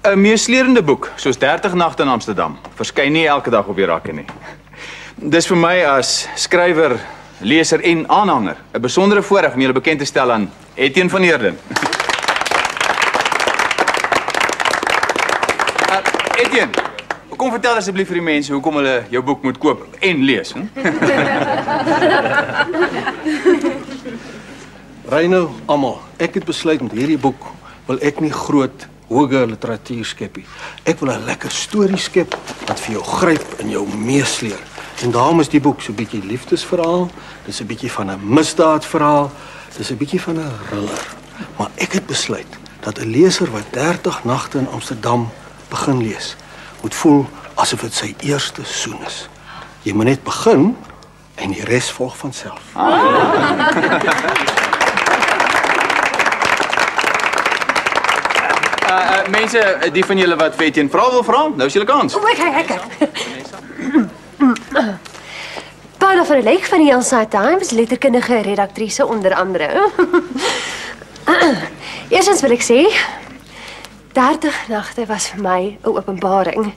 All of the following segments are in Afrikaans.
'n meeslerende boek, soos 30 Nagte in Amsterdam, verskyn nie elke dag op die rakke nie. Dis vir my as skrywer, leser en aanhanger 'n besondere voorreg om julle bekend te stel aan Etienne van Heerden. Etienne, kom vertel asseblief vir die mense hoekom hulle jou boek moet koop en lees. Ry nou almal, ek het besluit met hierdie boek wil ek nie groot hoë literatuur skep nie. Ek wil 'n lekker storie skep wat vir jou gryp en jou meesleer. En daarom is die boek so 'n bietjie liefdesverhaal, dis 'n bietjie van 'n misdaadverhaal, dis 'n bietjie van 'n thriller. Maar ek het besluit dat 'n leser wat 30 Nagte in Amsterdam begin lees, moet voel asof dit sy eerste soen is. Jy moet net begin en die res volg van self. Mense, die van julle wat vir Etienne vra wil vra, nou is julle kans. Ek. Paula van der Leek van die Hillside Times, letterkundige redaktrise onder andere. Eerstens wil ek sê, 30 Nagte was vir my 'n openbaring.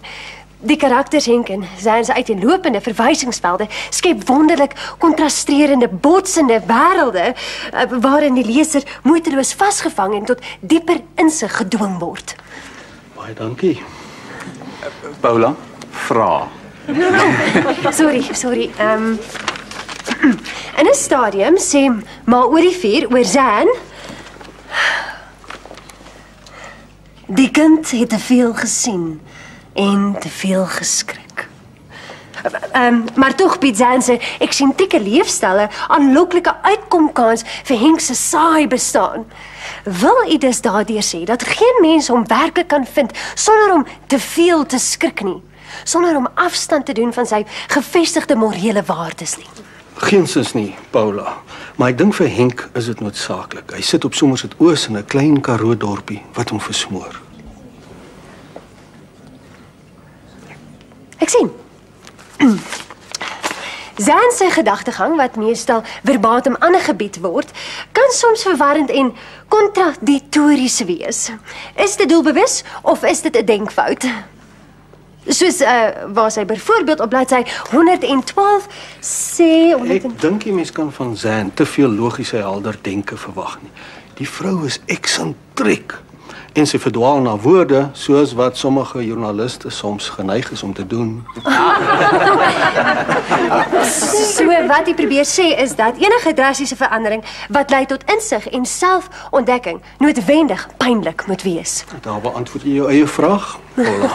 Die karakters Henk en Zan se uiteenlopende verwysingsvelde skep wonderlik kontrasterende, botsende wêrelde waarin die leser moeiteloos vasgevang en tot dieper insig gedwing word. Baie dankie. Paula, vra. Sorry. In 'n stadium sê maar oor die vuur oor Zan. Die kind het te veel gesien en te veel geskrik. Maar tog bied Zan se eksentrieke leefstyl 'n aanloklike uitkomkans vir Henk se saai bestaan. Wil u dus daardeur sê dat geen mens hom werklik kan vind sonder om te veel te skrik nie, sonder om afstand te doen van sy gevestigde morele waardes nie? Geensins nie, Paula. Maar ek dink vir Henk is dit noodsaaklik. Hy sit op Somerset Oos in 'n klein Karoo dorpie wat hom versmoor. Ek sien. Zan se gedagtegang, wat meestal verbatim aangebied word, kan soms verwarrend en kontradiktories wees. Is dit doelbewus of is dit 'n denkfout? Soos waar sy byvoorbeeld op bladsy 112 sê... Ek dink die mens kan van Zan te veel logiese helder denke verwag nie. Die vrou is eksentriek en sy verdwaal na woorde soos wat sommige joernaliste soms geneig is om te doen. So wat jy probeer sê is dat enige drastiese verandering wat lei tot insig en selfontdekking noodwendig pynlik moet wees. Daar beantwoord jy jou eie vraag, Paula.